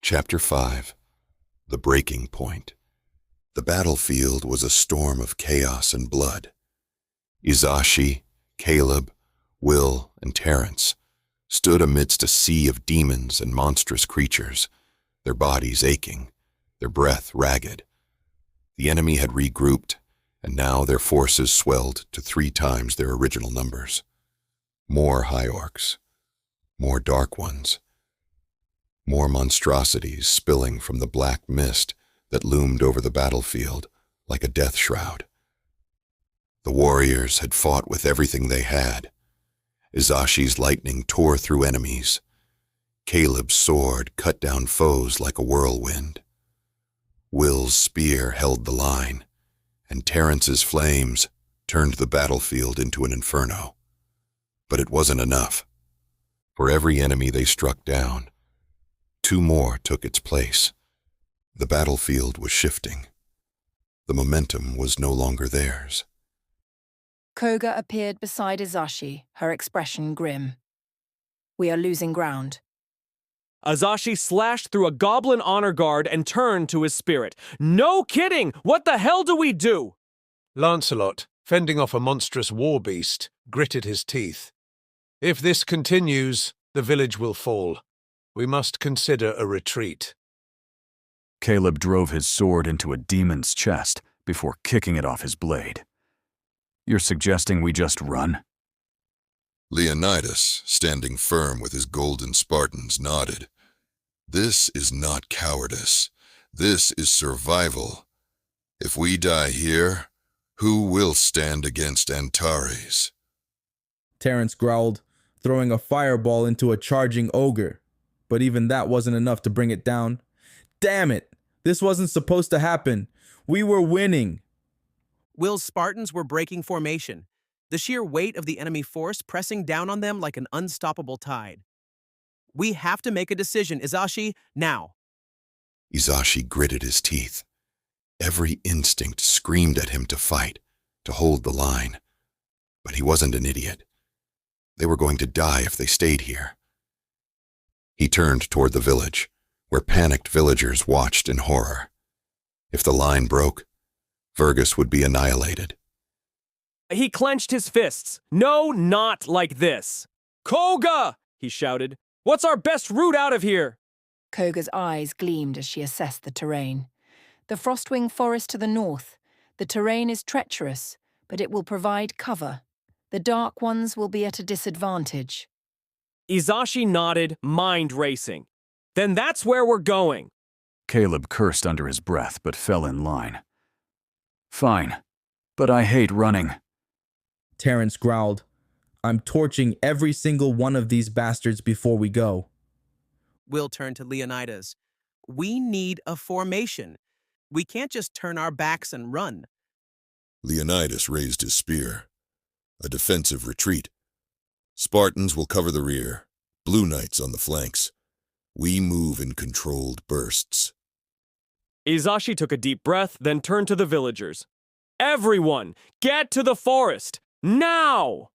Chapter 5. The Breaking Point. The battlefield was a storm of chaos and blood. Izashi, Caleb, Will, and Terence stood amidst a sea of demons and monstrous creatures, their bodies aching, their breath ragged. The enemy had regrouped, and now their forces swelled to 3 times their original numbers. More High Orcs, more Dark Ones, more monstrosities spilling from the black mist that loomed over the battlefield like a death shroud. The warriors had fought with everything they had. Izashi's lightning tore through enemies. Caleb's sword cut down foes like a whirlwind. Will's spear held the line, and Terence's flames turned the battlefield into an inferno. But it wasn't enough. For every enemy they struck down, 2 more took its place. The battlefield was shifting. The momentum was no longer theirs. Koga appeared beside Izashi, her expression grim. We are losing ground. Izashi slashed through a goblin honor guard and turned to his spirit. No kidding! What the hell do we do? Lancelot, fending off a monstrous war beast, gritted his teeth. If this continues, the village will fall. We must consider a retreat. Caleb drove his sword into a demon's chest before kicking it off his blade. You're suggesting we just run? Leonidas, standing firm with his golden Spartans, nodded. This is not cowardice. This is survival. If we die here, who will stand against Antares? Terence growled, throwing a fireball into a charging ogre. But even that wasn't enough to bring it down. Damn it! This wasn't supposed to happen. We were winning. Will's Spartans were breaking formation, the sheer weight of the enemy force pressing down on them like an unstoppable tide. We have to make a decision, Izashi, now. Izashi gritted his teeth. Every instinct screamed at him to fight, to hold the line. But he wasn't an idiot. They were going to die if they stayed here. He turned toward the village, where panicked villagers watched in horror. If the line broke, Vergus would be annihilated. He clenched his fists. No, not like this. Koga! He shouted. What's our best route out of here? Koga's eyes gleamed as she assessed the terrain. The Frostwing Forest to the north. The terrain is treacherous, but it will provide cover. The Dark Ones will be at a disadvantage. Izashi nodded, mind racing. Then that's where we're going. Caleb cursed under his breath but fell in line. Fine, but I hate running. Terence growled. I'm torching every single one of these bastards before we go. Will turned to Leonidas. We need a formation. We can't just turn our backs and run. Leonidas raised his spear. A defensive retreat. Spartans will cover the rear, Blue Knights on the flanks. We move in controlled bursts. Izashi took a deep breath, then turned to the villagers. Everyone, get to the forest! Now!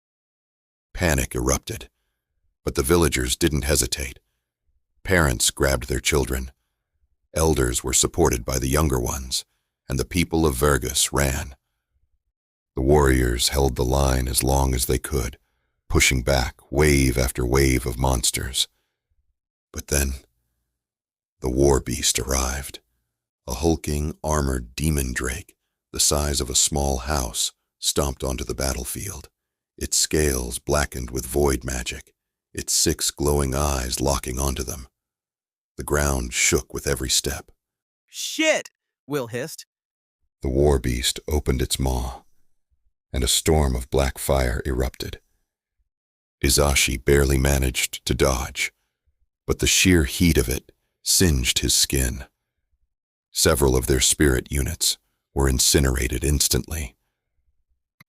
Panic erupted, but the villagers didn't hesitate. Parents grabbed their children. Elders were supported by the younger ones, and the people of Vergus ran. The warriors held the line as long as they could, pushing back wave after wave of monsters. But then, the war beast arrived. A hulking, armored demon drake, the size of a small house, stomped onto the battlefield, its scales blackened with void magic, its 6 glowing eyes locking onto them. The ground shook with every step. Shit! Will hissed. The war beast opened its maw, and a storm of black fire erupted. Izashi barely managed to dodge, but the sheer heat of it singed his skin. Several of their spirit units were incinerated instantly.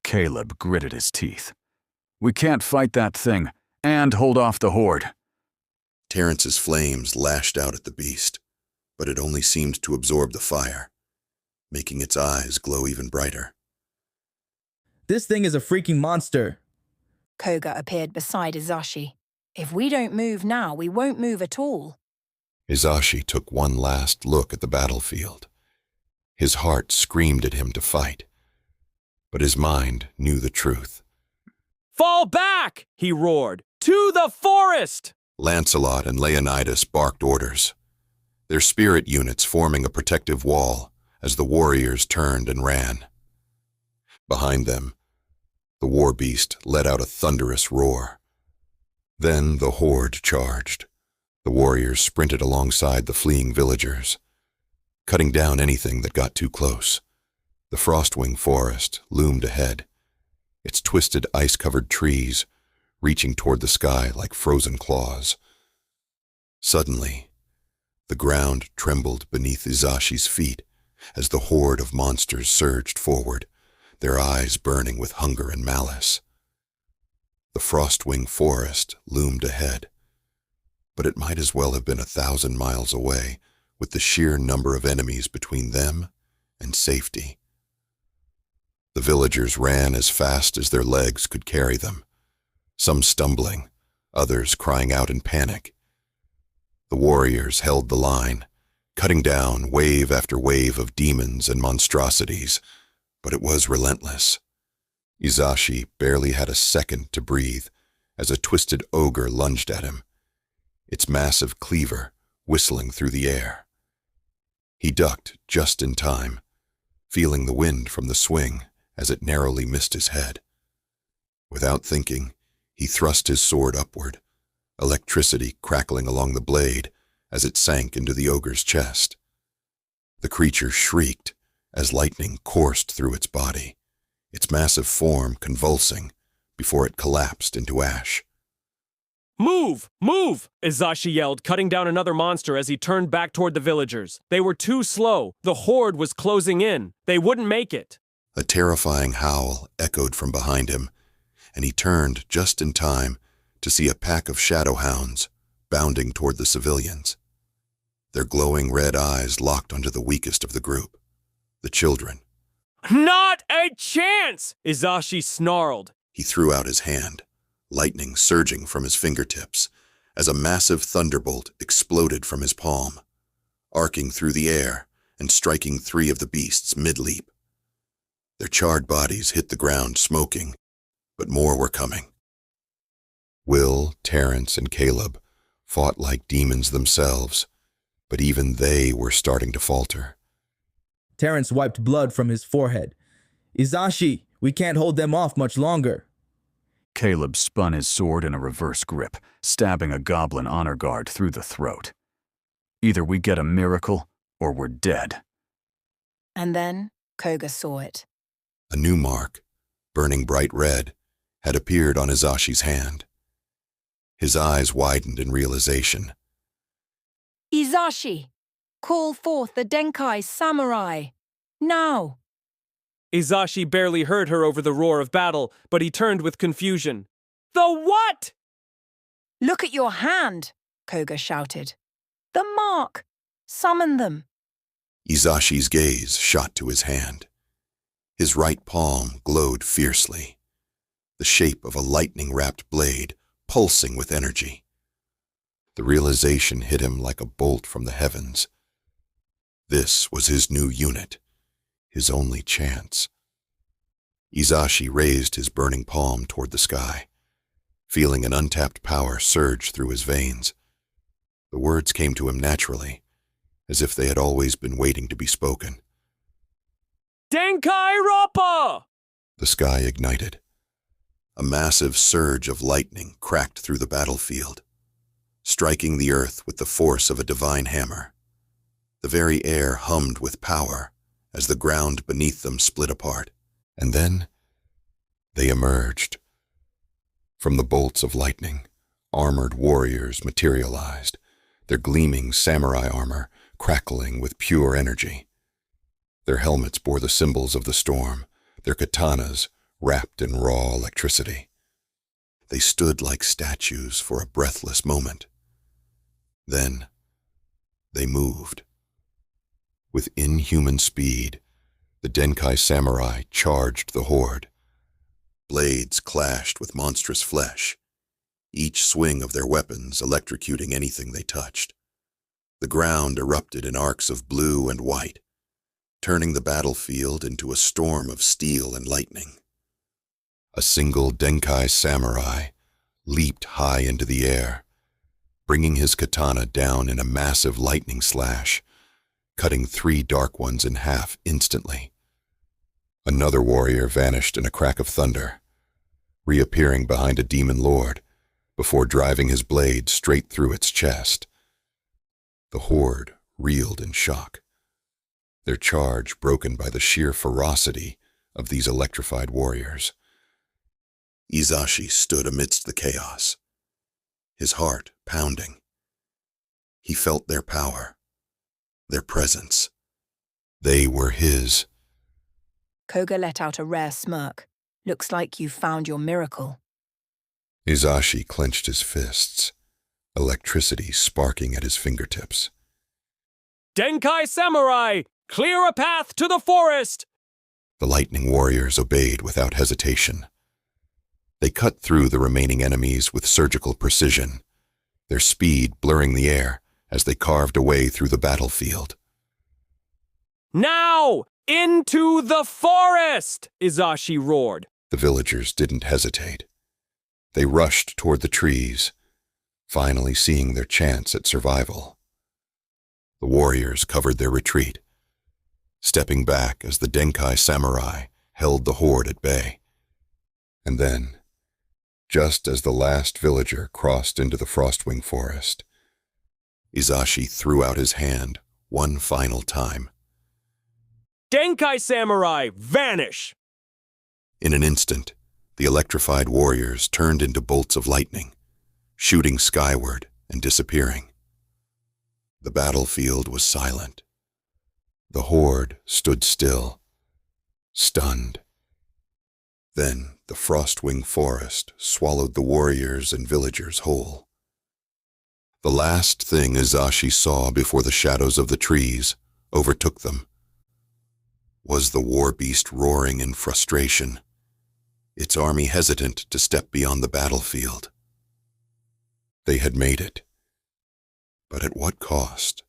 Caleb gritted his teeth. We can't fight that thing and hold off the horde. Terence's flames lashed out at the beast, but it only seemed to absorb the fire, making its eyes glow even brighter. This thing is a freaking monster. Koga appeared beside Izashi. If we don't move now, we won't move at all. Izashi took one last look at the battlefield. His heart screamed at him to fight, but his mind knew the truth. Fall back! He roared. To the forest! Lancelot and Leonidas barked orders, their spirit units forming a protective wall as the warriors turned and ran. Behind them, the war beast let out a thunderous roar. Then the horde charged. The warriors sprinted alongside the fleeing villagers, cutting down anything that got too close. The Frostwing forest loomed ahead, its twisted ice-covered trees reaching toward the sky like frozen claws. Suddenly, the ground trembled beneath Izashi's feet as the horde of monsters surged forward, their eyes burning with hunger and malice. The Frostwing forest loomed ahead, but it might as well have been 1,000 miles away, with the sheer number of enemies between them and safety. The villagers ran as fast as their legs could carry them, some stumbling, others crying out in panic. The warriors held the line, cutting down wave after wave of demons and monstrosities, but it was relentless. Izashi barely had a second to breathe as a twisted ogre lunged at him, its massive cleaver whistling through the air. He ducked just in time, feeling the wind from the swing as it narrowly missed his head. Without thinking, he thrust his sword upward, electricity crackling along the blade as it sank into the ogre's chest. The creature shrieked as lightning coursed through its body, its massive form convulsing before it collapsed into ash. Move! Move! Izashi yelled, cutting down another monster as he turned back toward the villagers. They were too slow. The horde was closing in. They wouldn't make it. A terrifying howl echoed from behind him, and he turned just in time to see a pack of shadowhounds bounding toward the civilians. Their glowing red eyes locked onto the weakest of the group, the children. Not a chance! Izashi snarled. He threw out his hand, lightning surging from his fingertips as a massive thunderbolt exploded from his palm, arcing through the air and striking 3 of the beasts mid-leap. Their charred bodies hit the ground smoking, but more were coming. Will, Terence, and Caleb fought like demons themselves, but even they were starting to falter. Terence wiped blood from his forehead. Izashi, we can't hold them off much longer. Caleb spun his sword in a reverse grip, stabbing a goblin honor guard through the throat. Either we get a miracle, or we're dead. And then Koga saw it. A new mark, burning bright red, had appeared on Izashi's hand. His eyes widened in realization. Izashi, call forth the Denkai samurai. Now! Izashi barely heard her over the roar of battle, but he turned with confusion. The what? Look at your hand, Koga shouted. The mark! Summon them! Izashi's gaze shot to his hand. His right palm glowed fiercely, the shape of a lightning-wrapped blade pulsing with energy. The realization hit him like a bolt from the heavens. This was his new unit, his only chance. Izashi raised his burning palm toward the sky, feeling an untapped power surge through his veins. The words came to him naturally, as if they had always been waiting to be spoken. Denkai Rappa! The sky ignited. A massive surge of lightning cracked through the battlefield, striking the earth with the force of a divine hammer. The very air hummed with power as the ground beneath them split apart. And then they emerged. From the bolts of lightning, armored warriors materialized, their gleaming samurai armor crackling with pure energy. Their helmets bore the symbols of the storm, their katanas wrapped in raw electricity. They stood like statues for a breathless moment. Then they moved. With inhuman speed, the Denkai samurai charged the horde. Blades clashed with monstrous flesh, each swing of their weapons electrocuting anything they touched. The ground erupted in arcs of blue and white, turning the battlefield into a storm of steel and lightning. A single Denkai samurai leaped high into the air, bringing his katana down in a massive lightning slash, cutting 3 Dark Ones in half instantly. Another warrior vanished in a crack of thunder, reappearing behind a demon lord before driving his blade straight through its chest. The horde reeled in shock, their charge broken by the sheer ferocity of these electrified warriors. Izashi stood amidst the chaos, his heart pounding. He felt their power, their presence. They were his. Koga let out a rare smirk. Looks like you found your miracle. Izashi clenched his fists, electricity sparking at his fingertips. Denkai Samurai, clear a path to the forest! The lightning warriors obeyed without hesitation. They cut through the remaining enemies with surgical precision, their speed blurring the air as they carved away through the battlefield. Now! Into the forest! Izashi roared. The villagers didn't hesitate. They rushed toward the trees, finally seeing their chance at survival. The warriors covered their retreat, stepping back as the Denkai samurai held the horde at bay. And then, just as the last villager crossed into the Frostwing Forest, Izashi threw out his hand one final time. Denkai Samurai, vanish! In an instant, the electrified warriors turned into bolts of lightning, shooting skyward and disappearing. The battlefield was silent. The horde stood still, stunned. Then the Frostwing Forest swallowed the warriors and villagers whole. The last thing Izashi saw before the shadows of the trees overtook them was the war beast roaring in frustration, its army hesitant to step beyond the battlefield. They had made it, but at what cost?